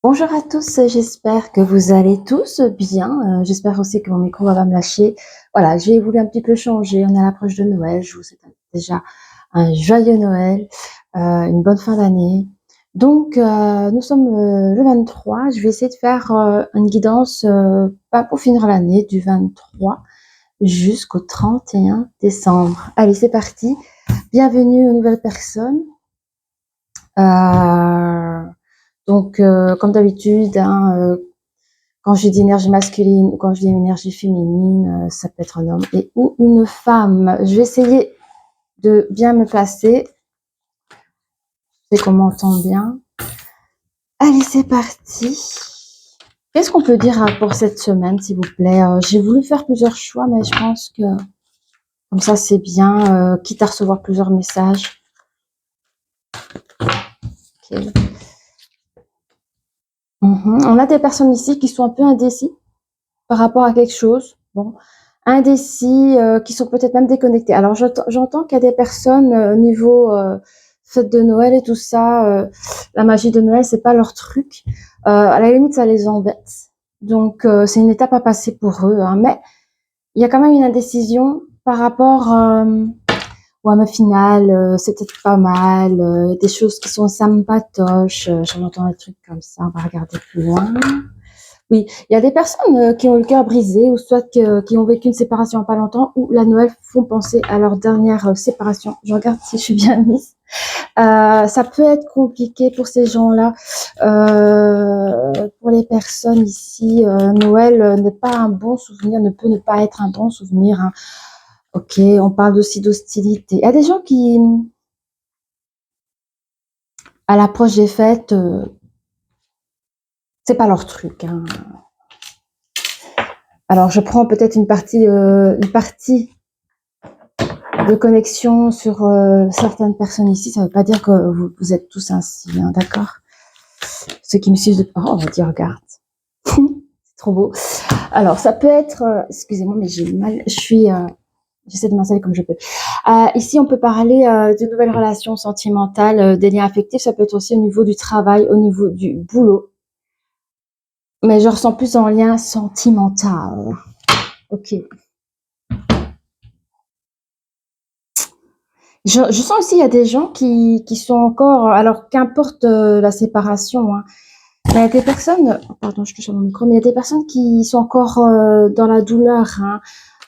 Bonjour à tous, j'espère que vous allez tous bien. J'espère aussi que mon micro va me lâcher. Voilà, j'ai voulu un petit peu changer. On est à l'approche de Noël. Je vous souhaite déjà un joyeux Noël, une bonne fin d'année. Donc, nous sommes le 23. Je vais essayer de faire une guidance pas pour finir l'année, du 23 jusqu'au 31 décembre. Allez, c'est parti. Bienvenue aux nouvelles personnes. Euh, comme d'habitude, hein, quand je dis énergie masculine ou quand je dis énergie féminine, ça peut être un homme et ou une femme. Je vais essayer de bien me placer. Je sais qu'on m'entend bien. Allez, c'est parti. Qu'est-ce qu'on peut dire pour cette semaine, s'il vous plaît? J'ai voulu faire plusieurs choix, mais je pense que comme ça, c'est bien, quitte à recevoir plusieurs messages. Okay. On a des personnes ici qui sont un peu indécis par rapport à quelque chose. Bon, indécis, qui sont peut-être même déconnectés. Alors j'entends qu'il y a des personnes au niveau fête de Noël et tout ça, la magie de Noël, c'est pas leur truc. À la limite, ça les embête. Donc c'est une étape à passer pour eux, hein. Mais il y a quand même une indécision par rapport ouais, mais final, c'est peut-être pas mal, des choses qui sont sympatoches, j'en entends des trucs comme ça, on va regarder plus loin. Oui, il y a des personnes qui ont le cœur brisé ou soit qui ont vécu une séparation il n'y a pas longtemps ou la Noël font penser à leur dernière séparation. Je regarde si je suis bien mise. Ça peut être compliqué pour ces gens-là. Pour les personnes ici, Noël n'est pas un bon souvenir, ne peut ne pas être un bon souvenir, hein. Ok, on parle aussi d'hostilité. Il y a des gens qui, à l'approche des fêtes, c'est pas leur truc, hein. Alors, je prends peut-être une partie de connexion sur certaines personnes ici. Ça ne veut pas dire que vous êtes tous ainsi, hein, d'accord? Ceux qui me suivent de parents, on va dire, regarde. C'est trop beau. Alors, ça peut être... excusez-moi, mais j'ai mal... J'essaie de m'installer comme je peux. Ici, on peut parler de nouvelles relations sentimentales, des liens affectifs. Ça peut être aussi au niveau du travail, au niveau du boulot. Mais je ressens plus en lien sentimental. Ok. Je sens aussi il y a des gens qui sont encore, alors qu'importe la séparation, hein, mais il y a des personnes, pardon, je touche à mon micro, mais il y a des personnes qui sont encore dans la douleur, hein,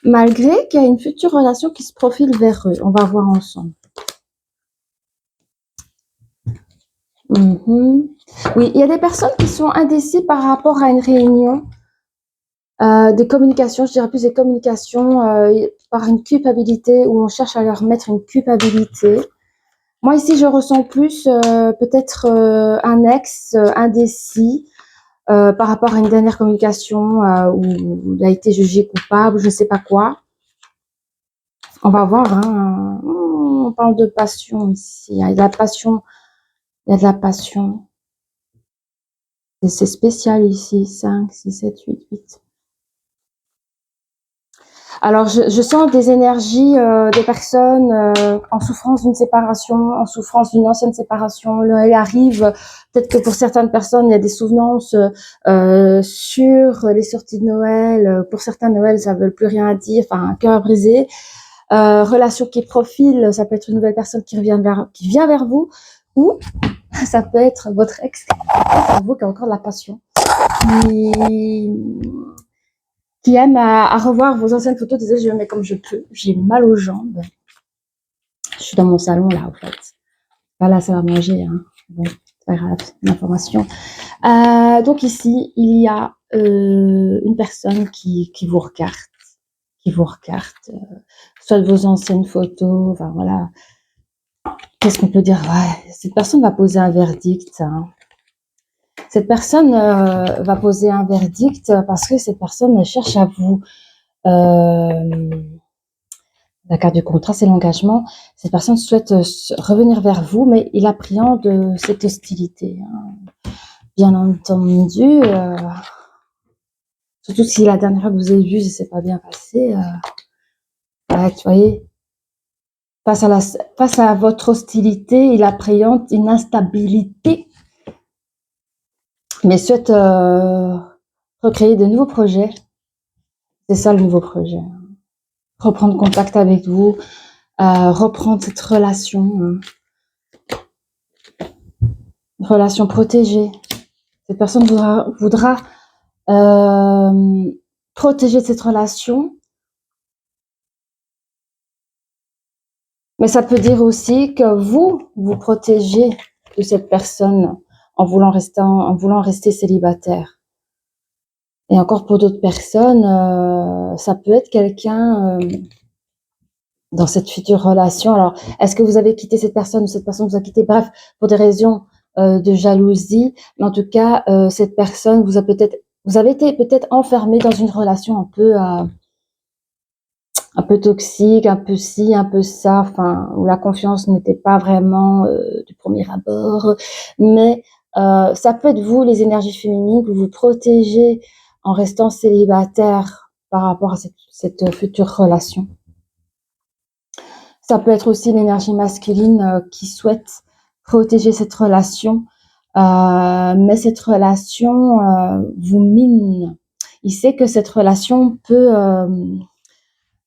malgré qu'il y a une future relation qui se profile vers eux. On va voir ensemble. Oui, il y a des personnes qui sont indécis par rapport à une réunion, des communications, je dirais plus des communications par une culpabilité où on cherche à leur mettre une culpabilité. Moi ici, je ressens plus peut-être un ex indécis par rapport à une dernière communication où il a été jugé coupable, je ne sais pas quoi. On va voir, hein. On parle de passion ici. Il y a de la passion. Il y a de la passion. C'est spécial ici. 5, 6, 7, 8, 8. Alors, je sens des énergies des personnes en souffrance d'une séparation, en souffrance d'une ancienne séparation. Elle arrive, peut-être que pour certaines personnes, il y a des souvenances sur les sorties de Noël. Pour certains, Noël, ça ne veut plus rien dire, enfin, un cœur brisé. Relation qui profile, ça peut être une nouvelle personne qui vient vers vous, ou ça peut être votre ex, vers vous qui a encore de la passion, qui aime à revoir vos anciennes photos, disait je mets comme je peux, j'ai mal aux jambes. Je suis dans mon salon là en fait. Voilà, ça va manger, hein. Bon, c'est pas grave, l'information. Donc ici, il y a une personne qui vous regarde, soit de vos anciennes photos, enfin voilà. Qu'est-ce qu'on peut dire? Ouais, cette personne va poser un verdict, hein. Cette personne va poser un verdict parce que cette personne cherche à vous la carte du contrat, c'est l'engagement. Cette personne souhaite revenir vers vous, mais il appréhende cette hostilité, hein. Bien entendu, surtout si la dernière fois que vous avez vu, ça s'est pas bien passé. Ouais, vous voyez, face à votre hostilité, il appréhende une instabilité. mais souhaite recréer de nouveaux projets. C'est ça le nouveau projet. Reprendre contact avec vous, reprendre cette relation, relation protégée. Cette personne voudra protéger cette relation. Mais ça peut dire aussi que vous protégez de cette personne en voulant rester célibataire. Et encore pour d'autres personnes, ça peut être quelqu'un dans cette future relation. Alors, est-ce que vous avez quitté cette personne ou cette personne vous a quitté? Bref, pour des raisons de jalousie. Mais en tout cas, cette personne vous avez été peut-être enfermé dans une relation un peu toxique, un peu ci, un peu ça, enfin, où la confiance n'était pas vraiment du premier abord. Mais ça peut être vous, les énergies féminines, que vous protégez en restant célibataire par rapport à cette future relation. Ça peut être aussi l'énergie masculine qui souhaite protéger cette relation, mais cette relation vous mine. Il sait que cette relation peut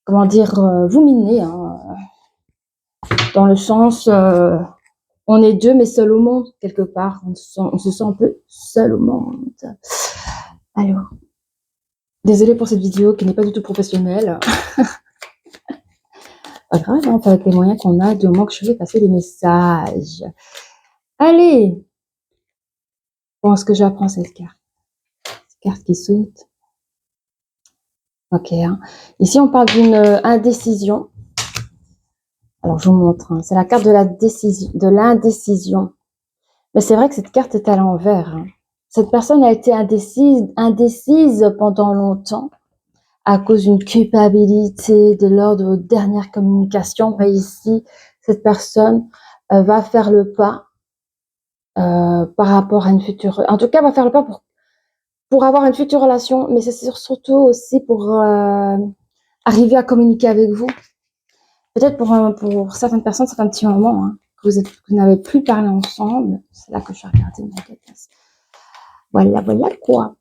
vous miner, hein, dans le sens, on est deux, mais seul au monde, quelque part. On se sent un peu seul au monde. Alors, désolée pour cette vidéo qui n'est pas du tout professionnelle. Pas grave, hein, on fait avec les moyens qu'on a, du moment que je vais passer des messages. Allez! Bon, est-ce que j'apprends cette carte? Cette carte qui saute. Ok, hein. Ici, on parle d'une indécision. Alors, je vous montre. Hein. C'est la carte de l'indécision. Mais c'est vrai que cette carte est à l'envers. Hein. Cette personne a été indécise pendant longtemps à cause d'une culpabilité de l'ordre de vos dernières communications. Mais ici, cette personne va faire le pas par rapport à une future... En tout cas, va faire le pas pour avoir une future relation. Mais c'est surtout aussi pour arriver à communiquer avec vous. Peut-être pour certaines personnes, ça fait un petit moment hein, que vous n'avez plus parlé ensemble. C'est là que je suis regardée ma tête. Voilà quoi.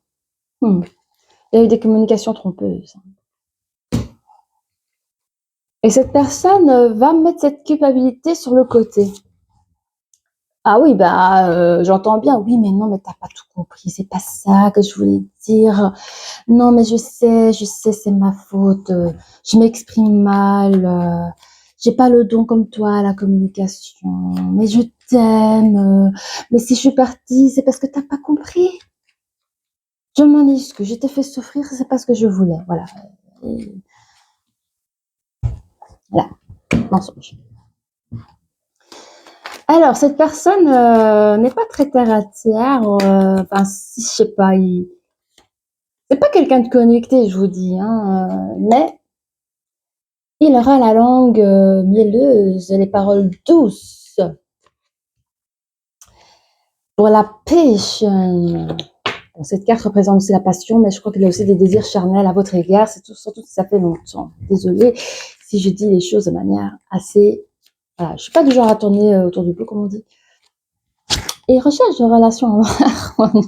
Il y a eu des communications trompeuses. Et cette personne va mettre cette culpabilité sur le côté. Ah oui, j'entends bien. Oui, mais non, mais t'as pas tout compris. C'est pas ça que je voulais dire. Non, mais je sais, c'est ma faute. Je m'exprime mal. J'ai pas le don comme toi à la communication. Mais je t'aime. Mais si je suis partie, c'est parce que t'as pas compris. Je m'en excuse. Je t'ai fait souffrir, c'est pas ce que je voulais. Voilà. Voilà. Mensonge. Alors, cette personne n'est pas très terre à terre. Si je sais pas, c'est pas quelqu'un de connecté, je vous dis, hein, mais il aura la langue mielleuse, les paroles douces. Pour la pêche, bon, cette carte représente aussi la passion, mais je crois qu'il y a aussi des désirs charnels à votre égard. C'est surtout si ça fait longtemps. Désolée si je dis les choses de manière assez... Voilà, je suis pas du genre à tourner autour du pot, comme on dit. Et recherche de relations harmonieuses.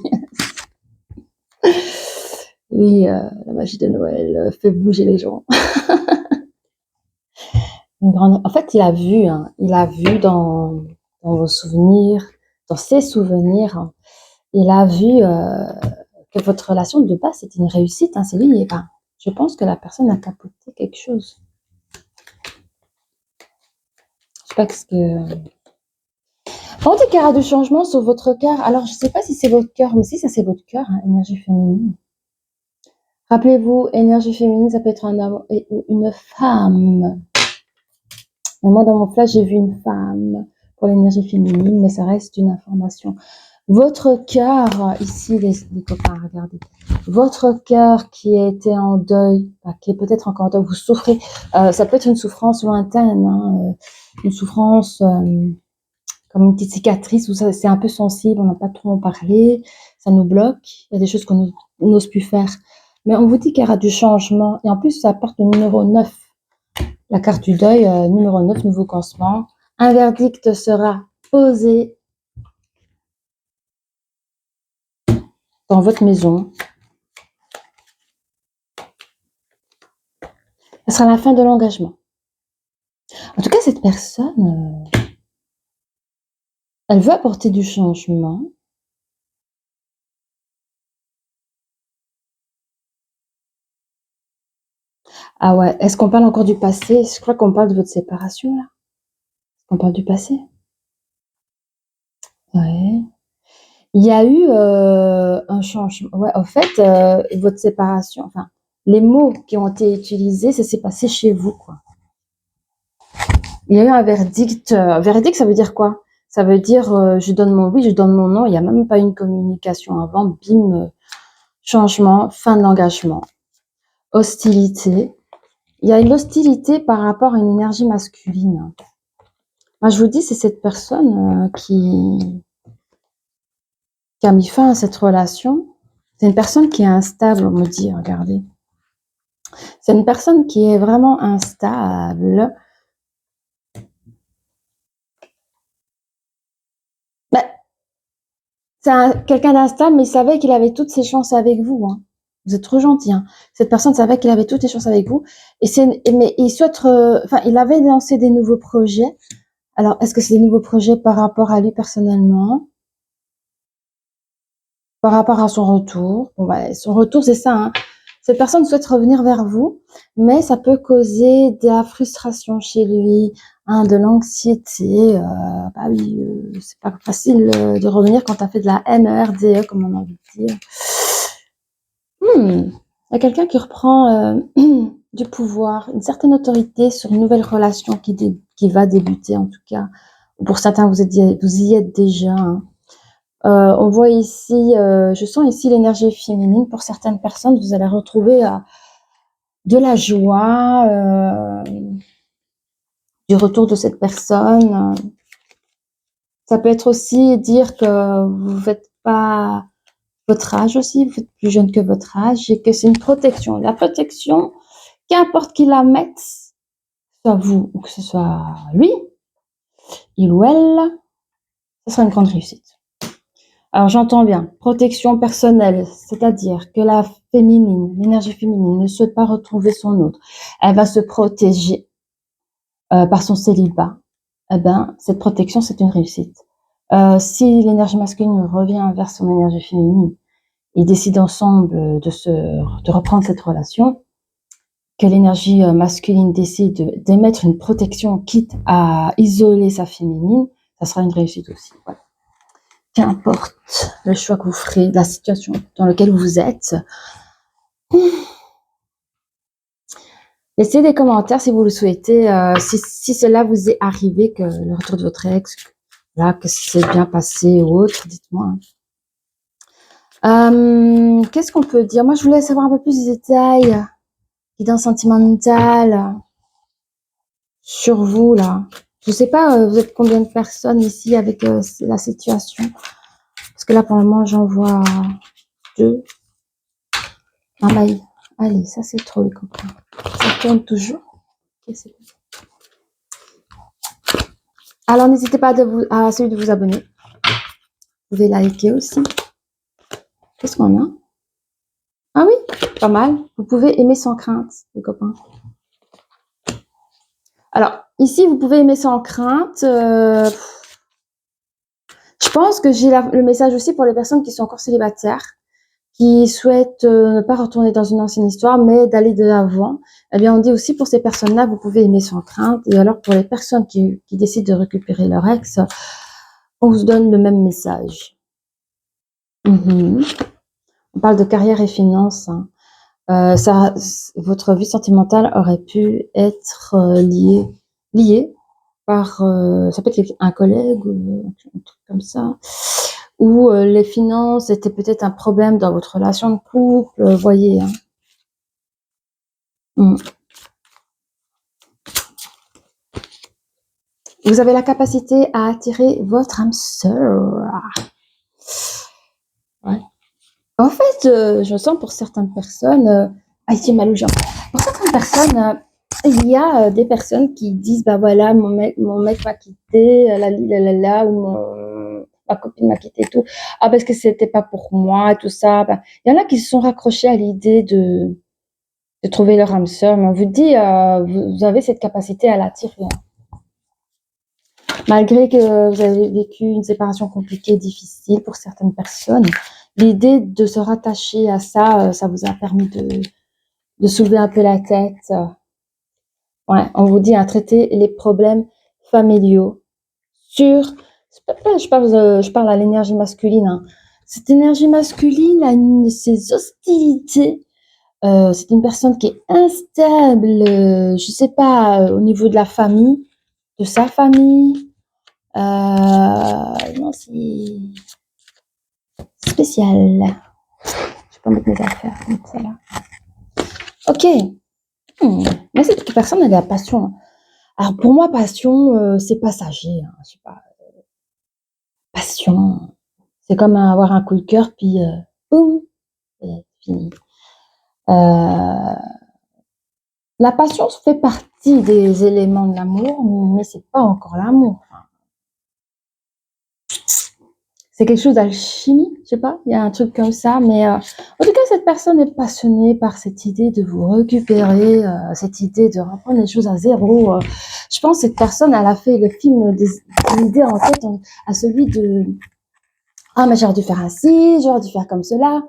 Oui, la magie de Noël fait bouger les gens. En fait, il a vu dans vos souvenirs, dans ses souvenirs, hein, il a vu que votre relation de base, c'était une réussite. Hein, c'est lui, je pense que la personne a capoté quelque chose. Je sais pas ce que... On dit qu'il y aura du changement sur votre cœur. Alors, je ne sais pas si c'est votre cœur, mais si ça c'est votre cœur, hein, énergie féminine. Rappelez-vous, énergie féminine, ça peut être un homme ou une femme. Et moi, dans mon flash, j'ai vu une femme pour l'énergie féminine, mais ça reste une information. Votre cœur, ici, les copains, regardez. Votre cœur qui a été en deuil, qui est peut-être encore en deuil, vous souffrez. Ça peut être une souffrance lointaine, hein, une souffrance comme une petite cicatrice où c'est un peu sensible, on n'a pas trop en parler, ça nous bloque. Il y a des choses qu'on n'ose plus faire. Mais on vous dit qu'il y aura du changement. Et en plus, ça apporte le numéro 9. La carte du deuil, numéro 9, nouveau commencement. Un verdict sera posé. dans votre maison. Ce sera la fin de l'engagement. En tout cas, cette personne, elle veut apporter du changement. Ah ouais, est-ce qu'on parle encore du passé? Je crois qu'on parle de votre séparation, là. On parle du passé? Ouais. Il y a eu un changement. Ouais, en fait, votre séparation, enfin, les mots qui ont été utilisés, ça s'est passé chez vous, quoi. Il y a eu un verdict. Verdict, ça veut dire quoi? Ça veut dire je donne mon oui, je donne mon non. Il n'y a même pas une communication avant. Bim, changement, fin de l'engagement. Hostilité. Il y a une hostilité par rapport à une énergie masculine. Moi, je vous dis, c'est cette personne qui a mis fin à cette relation. C'est une personne qui est instable, on me dit, regardez. C'est une personne qui est vraiment instable. Ben, c'est quelqu'un d'instable, mais il savait qu'il avait toutes ses chances avec vous. Hein. Vous êtes trop gentil. Hein. Cette personne savait qu'il avait toutes les chances avec vous. Mais il souhaite, enfin, il avait lancé des nouveaux projets. Alors, est-ce que c'est des nouveaux projets par rapport à lui personnellement? Par rapport à son retour? Bon, bah, son retour, c'est ça. Hein. Cette personne souhaite revenir vers vous, mais ça peut causer de la frustration chez lui, hein, de l'anxiété. Bah oui, c'est pas facile de revenir quand tu as fait de la MRDE, comme on a envie de dire. Il y a quelqu'un qui reprend du pouvoir, une certaine autorité sur une nouvelle relation qui va débuter, en tout cas. Pour certains, vous y êtes déjà. Hein. On voit ici, je sens ici l'énergie féminine. Pour certaines personnes, vous allez retrouver de la joie, du retour de cette personne. Ça peut être aussi dire que vous ne faites pas votre âge aussi, vous êtes plus jeune que votre âge et que c'est une protection. La protection, qu'importe qui la mette, soit vous ou que ce soit lui, il ou elle, ce sera une grande réussite. Alors j'entends bien, protection personnelle, c'est-à-dire que la féminine, l'énergie féminine ne souhaite pas retrouver son autre. Elle va se protéger par son célibat. Eh ben, cette protection, c'est une réussite. Si l'énergie masculine revient vers son énergie féminine, ils décident ensemble de reprendre cette relation, que l'énergie masculine décide d'émettre une protection quitte à isoler sa féminine, ça sera une réussite aussi. Voilà. Qu'importe le choix que vous ferez, la situation dans laquelle vous êtes. Laissez des commentaires si vous le souhaitez, si cela vous est arrivé, que le retour de votre ex, là, que c'est bien passé ou autre, dites-moi. Qu'est-ce qu'on peut dire? Moi, je voulais savoir un peu plus de détails, guidance sentimentale, sur vous, là. Je sais pas, vous êtes combien de personnes ici avec la situation? Parce que là, pour le moment, j'en vois 2. Ah bah, allez, ça c'est trop, les copains. Ça tourne toujours. Okay, c'est bon. Alors, n'hésitez pas à celui de vous abonner. Vous pouvez liker aussi. Qu'est-ce qu'on a? Ah oui, pas mal. Vous pouvez aimer sans crainte, les copains. Alors, ici, vous pouvez aimer sans crainte. Je pense que j'ai le message aussi pour les personnes qui sont encore célibataires, qui souhaitent ne pas retourner dans une ancienne histoire, mais d'aller de l'avant. Eh bien, on dit aussi pour ces personnes-là, vous pouvez aimer sans crainte. Et alors, pour les personnes qui décident de récupérer leur ex, on vous donne le même message. On parle de carrière et finances. Hein. Votre vie sentimentale aurait pu être liée par, ça peut être un collègue ou un truc comme ça, ou les finances étaient peut-être un problème dans votre relation de couple, voyez. Hein. Vous avez la capacité à attirer votre âme sœur. Ouais. En fait, je sens pour certaines personnes, j'ai mal aux jambes. Pour certaines personnes, il y a des personnes qui disent, bah voilà, mon mec m'a quitté, ou ma copine m'a quitté et tout. Ah, parce que c'était pas pour moi et tout ça. Ben, il y en a qui se sont raccrochés à l'idée de trouver leur âme sœur, mais on vous dit, vous avez cette capacité à l'attirer, hein. Malgré que vous avez vécu une séparation compliquée, difficile pour certaines personnes, l'idée de se rattacher à ça, ça vous a permis de soulever un peu la tête. Ouais, on vous dit à traiter les problèmes familiaux sur, je parle à l'énergie masculine, hein. Cette énergie masculine a ses hostilités. C'est une personne qui est instable, je sais pas, au niveau de la famille, de sa famille. Non, c'est spécial. Je vais pas mettre mes affaires comme ça là. Ok. Mais cette personne, elle a la passion. Alors pour moi, passion, c'est passager, hein, je sais pas. Passion, c'est comme avoir un coup de cœur, puis boum, c'est fini. La passion fait partie des éléments de l'amour, mais c'est pas encore l'amour. C'est quelque chose d'alchimie, je sais pas, il y a un truc comme ça, mais en tout cas, cette personne est passionnée par cette idée de vous récupérer, cette idée de reprendre les choses à zéro. Je pense que cette personne, elle a fait le film des idées en tête à celui de ah, mais j'aurais dû faire ainsi, j'aurais dû faire comme cela.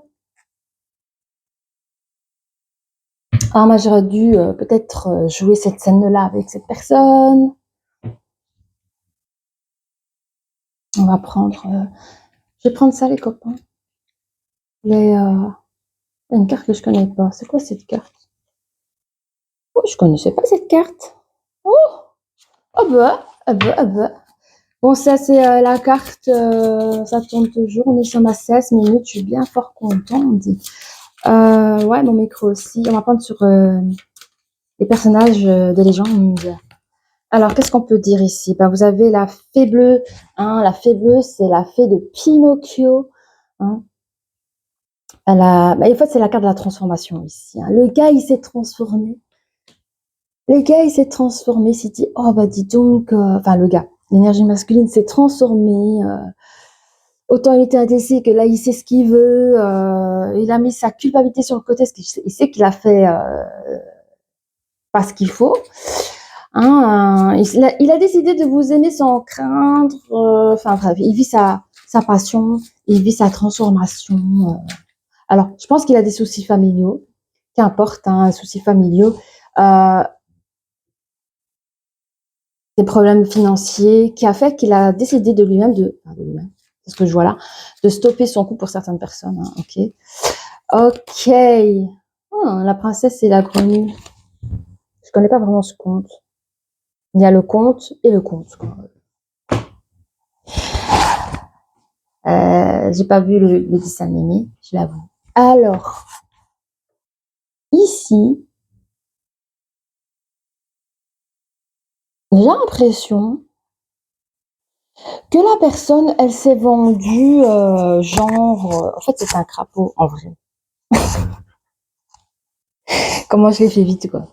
Ah, mais j'aurais dû peut-être jouer cette scène-là avec cette personne. On va prendre, je vais prendre ça, les copains. Une carte que je connais pas. C'est quoi cette carte? Oh, je connaissais pas cette carte. Oh, ah bah, ah bah, ah bah. Bon, ça c'est la carte, ça tourne toujours. Nous sommes à 16 minutes. Je suis bien fort content, on dit. Ouais, mon micro aussi. On va prendre sur les personnages de légende. Alors, qu'est-ce qu'on peut dire ici? Ben, vous avez la fée bleue. Hein, la fée bleue, c'est la fée de Pinocchio. Hein. En fait, c'est la carte de la transformation ici. Hein. Le gars, il s'est transformé. Le gars, il s'est transformé. Il s'est dit, oh, bah, dis donc. Enfin, le gars, l'énergie masculine s'est transformée. Autant il était indécis que là, il sait ce qu'il veut. Il a mis sa culpabilité sur le côté parce qu'il sait qu'il a fait pas ce qu'il faut. Hein, il a décidé de vous aimer sans craindre. Enfin bref, il vit sa passion, il vit sa transformation. Alors, je pense qu'il a des soucis familiaux, qu'importe, hein, soucis familiaux, euh, des problèmes financiers, qui a fait qu'il a décidé de lui-même, c'est ce que je vois là, de stopper son coup pour certaines personnes. Hein, ok. La princesse et la grenouille. Je connais pas vraiment ce conte. Il y a le conte et le conte. J'ai pas vu le dessin animé, je l'avoue. Alors, ici, j'ai l'impression que la personne, elle s'est vendue, en fait, c'est un crapaud, en vrai. Comment je l'ai fait vite, quoi.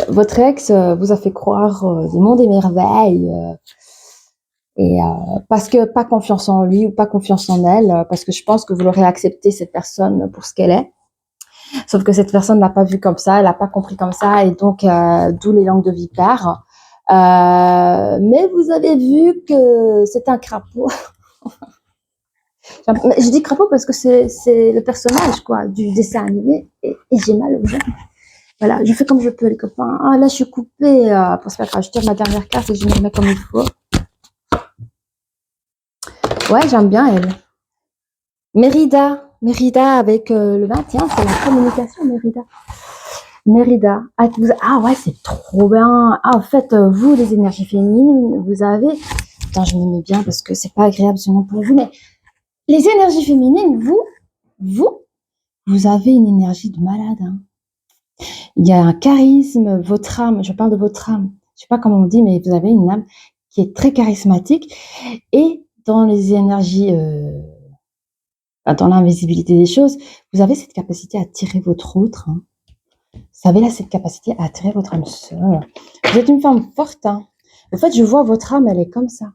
Votre ex vous a fait croire des mondes et merveilles, parce que pas confiance en lui ou pas confiance en elle, parce que je pense que vous l'aurez accepté, cette personne, pour ce qu'elle est. Sauf que cette personne l'a pas vu comme ça, elle n'a pas compris comme ça, et donc d'où les langues de vipère. Mais vous avez vu que c'est un crapaud. Je dis crapaud parce que c'est le personnage quoi du dessin animé et j'ai mal aux jambes. Voilà, je fais comme je peux les copains. Ah là je suis coupée, c'est pas grave, je tire ma dernière carte et je me remets comme il faut. Ouais, j'aime bien elle. Mérida avec le 21, c'est la communication Mérida. Ah ouais, c'est trop bien. Ah, en fait, vous, les énergies féminines, vous avez... Attends, je me mets bien parce que c'est pas agréable sinon pour vous, mais les énergies féminines, vous avez une énergie de malade. Hein. Il y a un charisme, votre âme, je parle de votre âme. Je sais pas comment on dit, mais vous avez une âme qui est très charismatique. Et dans les énergies... dans l'invisibilité des choses, vous avez cette capacité à attirer votre autre. Hein. Vous avez là cette capacité à attirer votre âme sœur. Vous êtes une femme forte. Hein. En fait, je vois votre âme, elle est comme ça.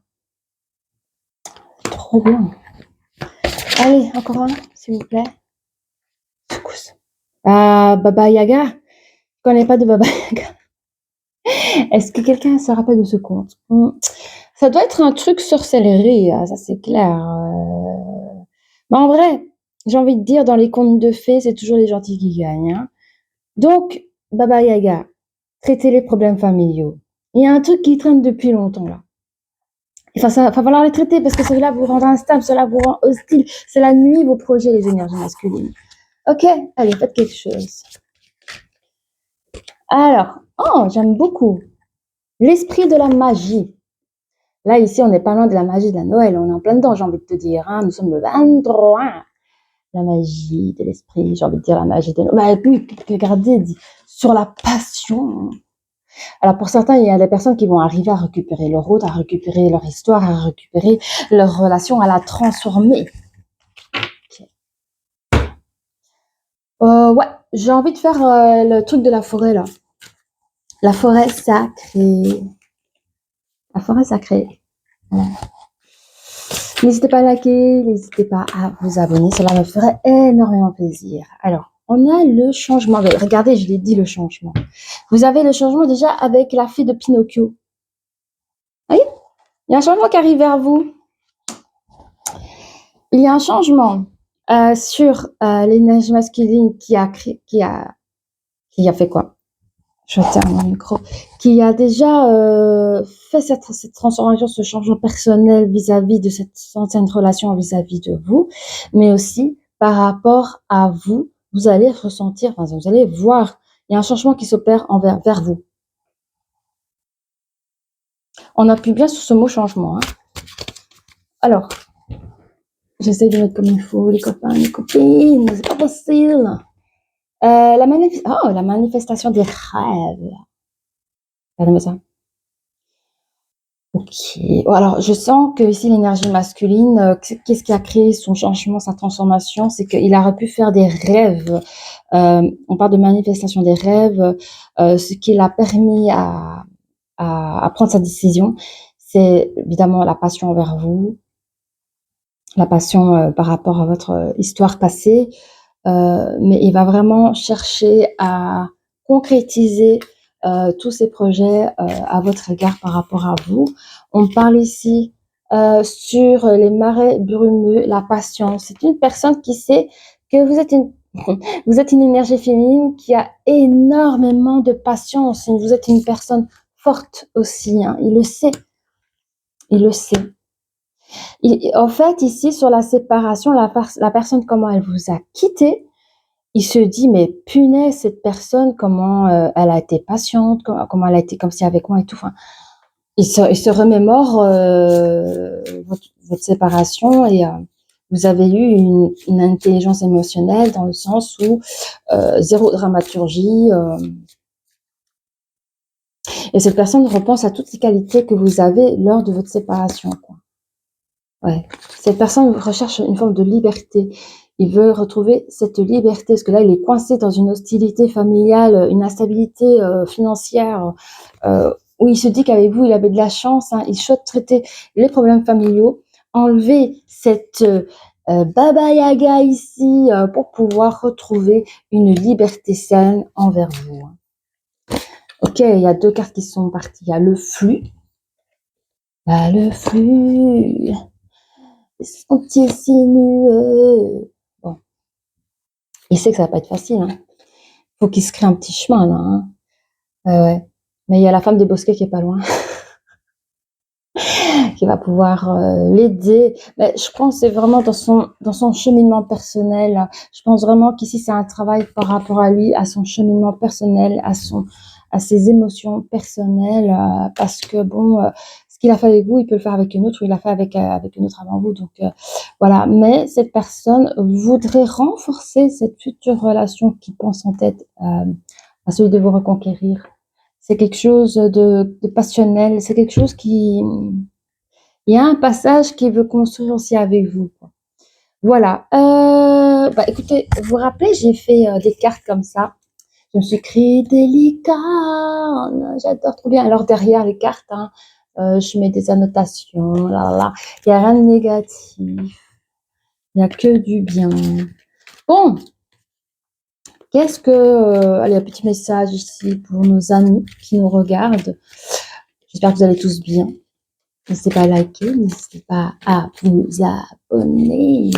trop bien. Allez, encore un, s'il vous plaît. Secousse. Baba Yaga. Je connais pas de Baba Yaga. Est-ce que quelqu'un se rappelle de ce conte? Ça doit être un truc sorcellerie, ça c'est clair. Mais en vrai, j'ai envie de dire, dans les contes de fées, c'est toujours les gentils qui gagnent, hein. Donc, Baba Yaga, traiter les problèmes familiaux. Il y a un truc qui traîne depuis longtemps là. Enfin, ça va falloir les traiter parce que cela vous rend instable, cela vous rend hostile, cela nuit vos projets, les énergies masculines. Ok, allez, faites quelque chose. Alors, oh, j'aime beaucoup. L'esprit de la magie. Là, ici, on n'est pas loin de la magie de la Noël, on est en plein dedans, j'ai envie de te dire, hein. Nous sommes le 23. La magie de l'esprit, j'ai envie de dire la magie de Noël. Bah, oui, regardez, sur la passion. Alors pour certains, il y a des personnes qui vont arriver à récupérer leur route, à récupérer leur histoire, à récupérer leur relation, à la transformer. Okay. Ouais, j'ai envie de faire le truc de la forêt là. La forêt sacrée. La forêt sacrée. Voilà. N'hésitez pas à liker, n'hésitez pas à vous abonner, cela me ferait énormément plaisir. Alors, on a le changement. Regardez, je l'ai dit, le changement. Vous avez le changement déjà avec la fée de Pinocchio. Oui, il y a un changement qui arrive vers vous. Il y a un changement sur l'énergie masculine qui a fait quoi? Je ferme mon micro. Qui a déjà fait cette transformation, ce changement personnel vis-à-vis de cette ancienne relation vis-à-vis de vous, mais aussi par rapport à vous, vous allez ressentir, enfin, vous allez voir, il y a un changement qui s'opère vers vous. On appuie bien sur ce mot changement. Hein. Alors, j'essaie de mettre comme il faut, les copains, les copines, c'est pas possible. La manifestation des rêves. Regardez-moi ça. Ok. Alors, je sens que ici l'énergie masculine, qu'est-ce qui a créé son changement, sa transformation, c'est qu'il aurait pu faire des rêves. On parle de manifestation des rêves, ce qui l'a permis à prendre sa décision, c'est évidemment la passion envers vous, la passion par rapport à votre histoire passée, mais il va vraiment chercher à concrétiser tous ces projets à votre égard par rapport à vous. On parle ici sur les marais brumeux, la patience. C'est une personne qui sait que vous êtes une énergie féminine qui a énormément de patience. Vous êtes une personne forte aussi, hein. Il le sait. Il le sait. En fait, ici, sur la séparation, la personne, comment elle vous a quitté, il se dit, mais punaise, cette personne, comment elle a été patiente, comment elle a été comme si avec moi et tout. Enfin, il se remémore votre séparation et vous avez eu une intelligence émotionnelle dans le sens où zéro dramaturgie. Et cette personne repense à toutes les qualités que vous avez lors de votre séparation, quoi. Ouais. Cette personne recherche une forme de liberté. Il veut retrouver cette liberté parce que là, il est coincé dans une hostilité familiale, une instabilité financière, où il se dit qu'avec vous, il avait de la chance. Hein. Il souhaite traiter les problèmes familiaux, enlever cette Baba Yaga ici pour pouvoir retrouver une liberté saine envers vous. Ok, il y a deux cartes qui sont parties. Il y a le flux. Le flux. Son petit sinueux. Bon. Il sait que ça va pas être facile. Hein. Faut qu'il se crée un petit chemin là. Hein. Ouais. Mais il y a la femme des bosquets qui est pas loin, qui va pouvoir l'aider. Mais je pense que c'est vraiment dans son cheminement personnel. Je pense vraiment qu'ici c'est un travail par rapport à lui, à son cheminement personnel, à ses émotions personnelles, parce que bon. Ce qu'il a fait avec vous, il peut le faire avec une autre, ou il l'a fait avec une autre avant vous. Donc voilà. Mais cette personne voudrait renforcer cette future relation qui pense en tête à celui de vous reconquérir. C'est quelque chose de passionnel. C'est quelque chose qui... Il y a un passage qu'il veut construire aussi avec vous. Quoi. Voilà. Écoutez, vous vous rappelez, j'ai fait des cartes comme ça. Je me suis créé des licornes. J'adore trop bien. Alors derrière les cartes, hein, je mets des annotations, là, là. Il n'y a rien de négatif. Il n'y a que du bien. Bon. Qu'est-ce que... allez, un petit message ici pour nos amis qui nous regardent. J'espère que vous allez tous bien. N'hésitez pas à liker, n'hésitez pas à vous abonner.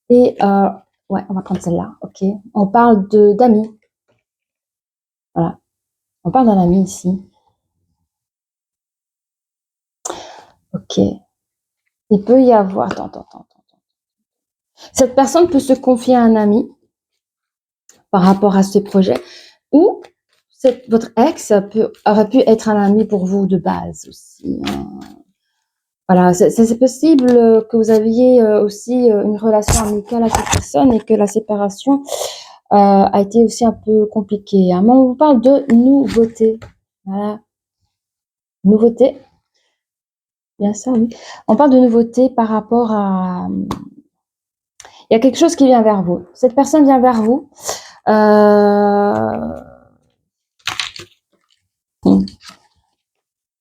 Et ouais, on va prendre celle-là, ok. On parle d'amis. Voilà. On parle d'un ami ici. Ok. Il peut y avoir... Attends. Cette personne peut se confier à un ami par rapport à ce projet. Ou votre ex aurait pu être un ami pour vous de base aussi. Hein. Voilà, c'est possible que vous aviez aussi une relation amicale avec cette personne et que la séparation a été aussi un peu compliquée. Hein. Mais on vous parle de nouveauté. Voilà. Nouveauté. Bien ça, oui. On parle de nouveauté par rapport à... Il y a quelque chose qui vient vers vous. Cette personne vient vers vous. Je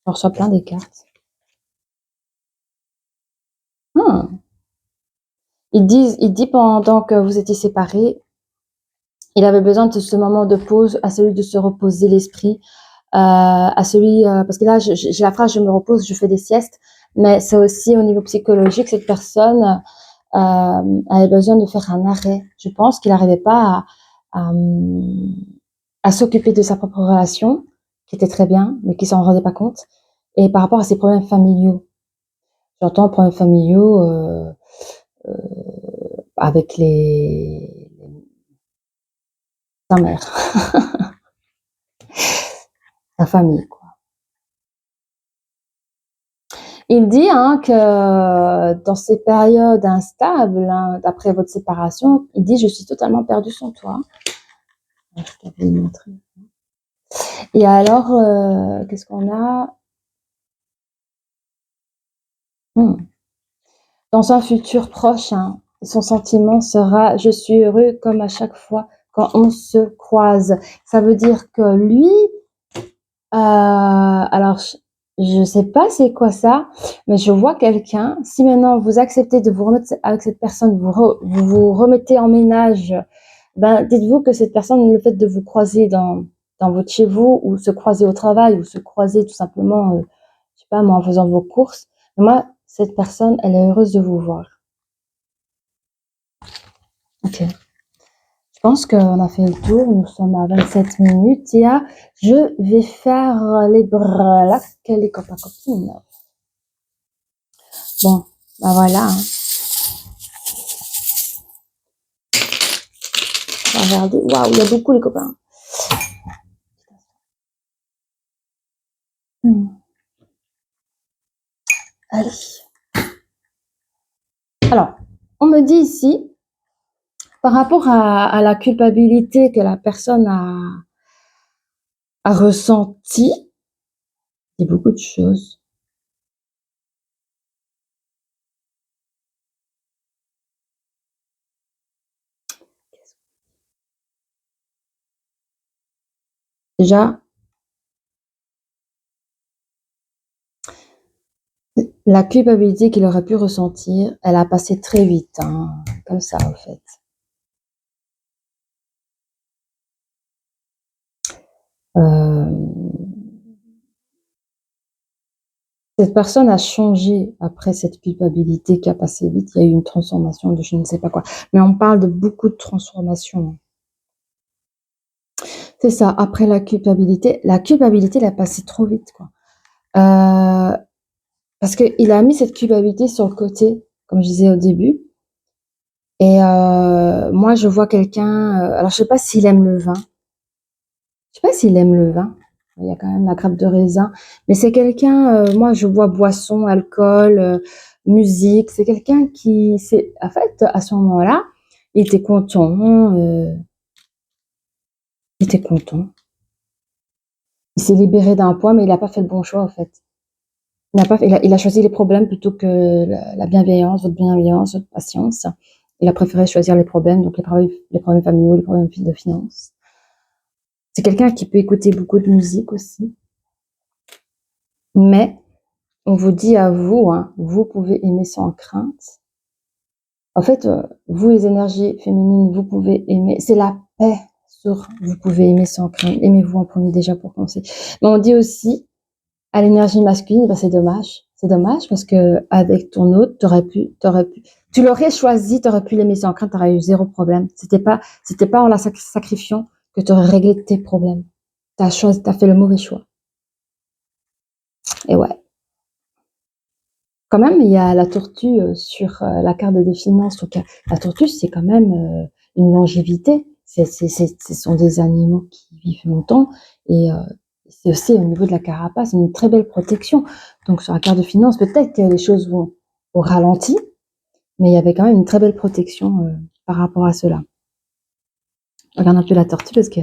reçois plein des cartes. Il dit pendant que vous étiez séparés, il avait besoin de ce moment de pause, à celui de se reposer l'esprit, à celui parce que là j'ai la phrase je me repose, je fais des siestes, mais c'est aussi au niveau psychologique cette personne avait besoin de faire un arrêt. Je pense qu'il n'arrivait pas à s'occuper de sa propre relation, qui était très bien, mais qui s'en rendait pas compte, et par rapport à ses problèmes familiaux. J'entends problèmes familiaux avec sa mère, sa famille, quoi. Il dit que dans ces périodes instables, après votre séparation, il dit « je suis totalement perdu sans toi ». Je t'avais montré. Et alors, qu'est-ce qu'on a Dans un futur proche, son sentiment sera « je suis heureux comme à chaque fois quand on se croise ». Ça veut dire que lui, alors je sais pas c'est quoi ça, mais je vois quelqu'un, si maintenant vous acceptez de vous remettre avec cette personne, vous vous remettez en ménage, ben dites-vous que cette personne, le fait de vous croiser dans votre chez vous, ou se croiser au travail, ou se croiser tout simplement, je sais pas moi, en faisant vos courses, moi, cette personne, elle est heureuse de vous voir. Ok. Je pense qu'on a fait le tour, nous sommes à 27 minutes, et je vais faire les breloques, les copains copines. Bon, ben voilà. On va regarder. Waouh, il y a beaucoup les copains. Allez. Alors, on me dit ici, par rapport à la culpabilité que la personne a ressentie, il y a beaucoup de choses. Déjà, la culpabilité qu'il aurait pu ressentir, elle a passé très vite, comme ça, en fait. Cette personne a changé après cette culpabilité qui a passé vite. Il y a eu une transformation de je ne sais pas quoi. Mais on parle de beaucoup de transformations. C'est ça, après la culpabilité, elle a passé trop vite, quoi. Parce qu'il a mis cette culpabilité sur le côté, comme je disais au début. Et moi, je vois quelqu'un... alors, je sais pas s'il aime le vin. Je sais pas s'il aime le vin. Il y a quand même la grappe de raisin. Mais c'est quelqu'un... moi, je vois boisson, alcool, musique. C'est quelqu'un qui... En fait, à ce moment-là, il était content. Il était content. Il s'est libéré d'un poids, mais il n'a pas fait le bon choix, en fait. Il a choisi les problèmes plutôt que la bienveillance, votre patience. Il a préféré choisir les problèmes, donc les problèmes familiaux, les problèmes de finances. C'est quelqu'un qui peut écouter beaucoup de musique aussi. Mais On vous dit à vous, hein, vous pouvez aimer sans crainte. En fait, vous les énergies féminines, vous pouvez aimer. C'est la paix sur vous pouvez aimer sans crainte. Aimez-vous en premier déjà pour commencer. Mais on dit aussi à l'énergie masculine, ben c'est dommage. C'est dommage parce que avec ton autre, tu l'aurais choisi, t'aurais pu l'aimer sans crainte, t'aurais eu zéro problème. C'était pas en la sacrifiant que t'aurais réglé tes problèmes. T'as fait le mauvais choix. Et ouais. Quand même, il y a la tortue sur la carte des finances. Donc, la tortue, c'est quand même une longévité. Ce sont des animaux qui vivent longtemps et c'est aussi au niveau de la carapace une très belle protection. Donc, sur la carte de finance, peut-être que les choses vont au ralenti, mais il y avait quand même une très belle protection par rapport à cela. Regarde un peu la tortue parce que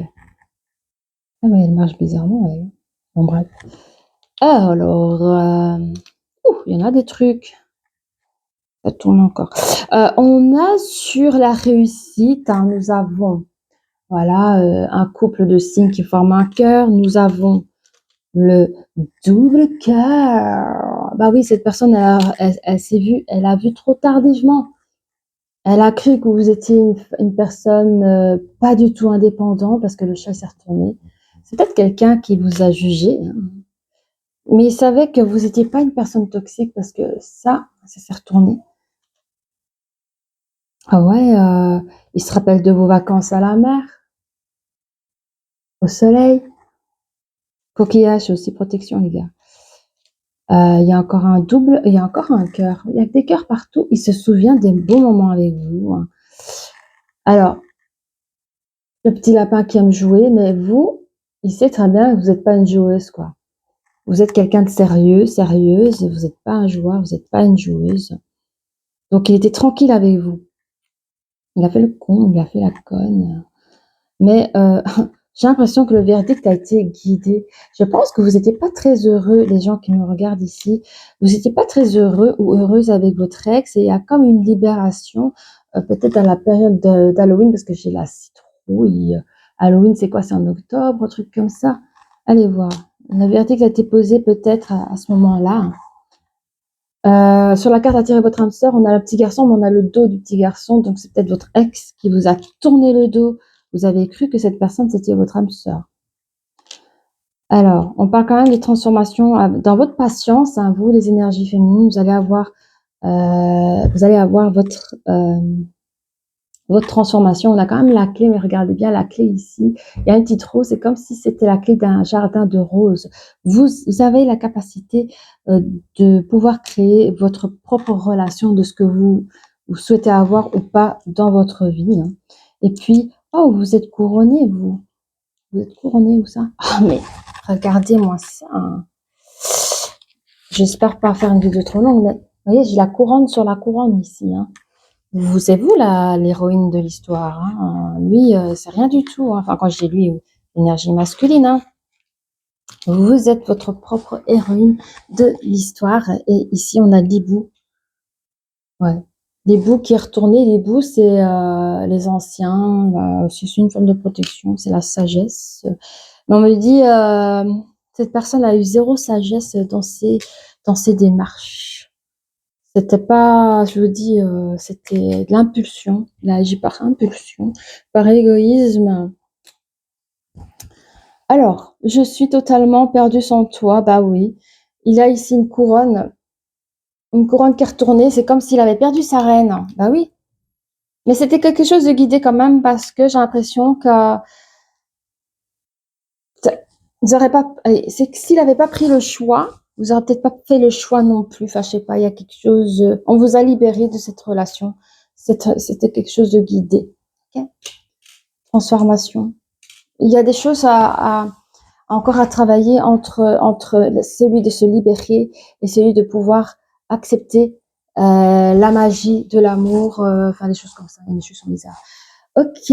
mais elle marche bizarrement. Elle. Bon, bref. Alors, il y en a des trucs. Ça tourne encore. On a sur la réussite, hein, nous avons voilà un couple de signes qui forment un cœur. Nous avons le double cœur. Bah oui, cette personne, elle s'est vue, elle a vu trop tardivement. Elle a cru que vous étiez une personne pas du tout indépendante parce que le chat s'est retourné. C'est peut-être quelqu'un qui vous a jugé, hein. Mais il savait que vous n'étiez pas une personne toxique parce que ça s'est retourné. Ah ouais, il se rappelle de vos vacances à la mer, au soleil. Coquillage, c'est aussi protection, les gars. Il y a encore un double, il y a encore un cœur. Il y a des cœurs partout. Il se souvient des bons moments avec vous, hein. Alors, le petit lapin qui aime jouer, mais vous, il sait très bien que vous n'êtes pas une joueuse, quoi. Vous êtes quelqu'un de sérieux, sérieuse. Vous n'êtes pas un joueur, vous n'êtes pas une joueuse. Donc, il était tranquille avec vous. Il a fait le con, il a fait la conne. Mais j'ai l'impression que le verdict a été guidé. Je pense que vous n'étiez pas très heureux, les gens qui me regardent ici, vous n'étiez pas très heureux ou heureuse avec votre ex et il y a comme une libération, peut-être à la période d'Halloween, parce que j'ai la citrouille. Halloween, c'est quoi? C'est en octobre, un truc comme ça. Allez voir. Le verdict a été posé peut-être à ce moment-là. Sur la carte attirer votre âme sœur, on a le petit garçon, mais on a le dos du petit garçon, donc c'est peut-être votre ex qui vous a tourné le dos. Vous avez cru que cette personne, c'était votre âme sœur. Alors, on parle quand même des transformations. Dans votre patience, hein, vous, les énergies féminines, vous allez avoir votre transformation. On a quand même la clé, mais regardez bien la clé ici. Il y a une petite rose, c'est comme si c'était la clé d'un jardin de roses. Vous avez la capacité de pouvoir créer votre propre relation de ce que vous souhaitez avoir ou pas dans votre vie, hein. Et puis, oh, vous êtes couronné, vous. Vous êtes couronné où ça? Ah, mais regardez-moi ça, hein. J'espère pas faire une vidéo trop longue, mais vous voyez, j'ai la couronne sur la couronne ici, hein. C'est vous l'héroïne de l'histoire, hein. Lui, c'est rien du tout, hein. Enfin, quand j'ai lui, énergie masculine, hein. Vous êtes votre propre héroïne de l'histoire. Et ici, on a l'hibou. Ouais. L'hibou qui est retourné. L'hibou, c'est les anciens. C'est une forme de protection. C'est la sagesse. Mais on me dit, cette personne a eu zéro sagesse dans ses démarches. C'était pas, je vous dis, c'était de l'impulsion. Il a agi par impulsion, par égoïsme. Alors, je suis totalement perdue sans toi. Bah oui. Il a ici une couronne qui est retournée. C'est comme s'il avait perdu sa reine. Bah oui. Mais c'était quelque chose de guidé quand même parce que j'ai l'impression que vous aurez pas, c'est que s'il n'avait pas pris le choix, vous n'aurez peut-être pas fait le choix non plus. Enfin, je sais pas, il y a quelque chose, on vous a libéré de cette relation. C'était quelque chose de guidé. Okay. Transformation. Il y a des choses encore à travailler entre celui de se libérer et celui de pouvoir accepter la magie de l'amour, enfin des choses comme ça, des choses sont bizarres. Ok,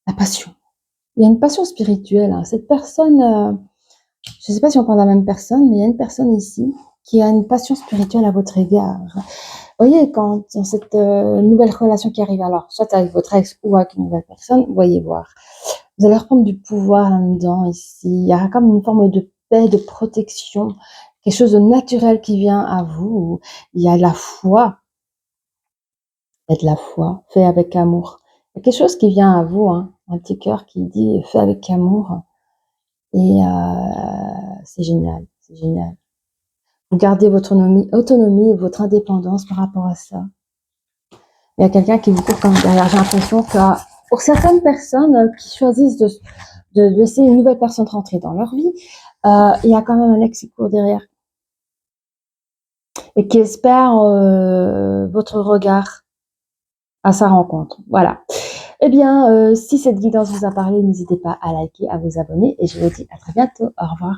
la passion. Il y a une passion spirituelle, hein. Cette personne, je ne sais pas si on parle de la même personne, mais il y a une personne ici qui a une passion spirituelle à votre égard. Vous voyez, quand dans cette nouvelle relation qui arrive, alors soit avec votre ex ou avec une nouvelle personne, voyez voir. Vous allez reprendre du pouvoir là-dedans ici. Il y a comme une forme de paix, de protection quelque chose de naturel qui vient à vous. Il y a de la foi. Il y a de la foi, fait avec amour. Il y a quelque chose qui vient à vous, hein, un petit cœur qui dit fait avec amour. Et c'est génial, c'est génial. Vous gardez votre autonomie et votre indépendance par rapport à ça. Il y a quelqu'un qui vous court comme derrière. J'ai l'impression que pour certaines personnes qui choisissent de laisser une nouvelle personne rentrer dans leur vie, il y a quand même un ex qui court derrière et qui espère votre regard à sa rencontre. Voilà. Eh bien, si cette guidance vous a parlé, n'hésitez pas à liker, à vous abonner et je vous dis à très bientôt. Au revoir.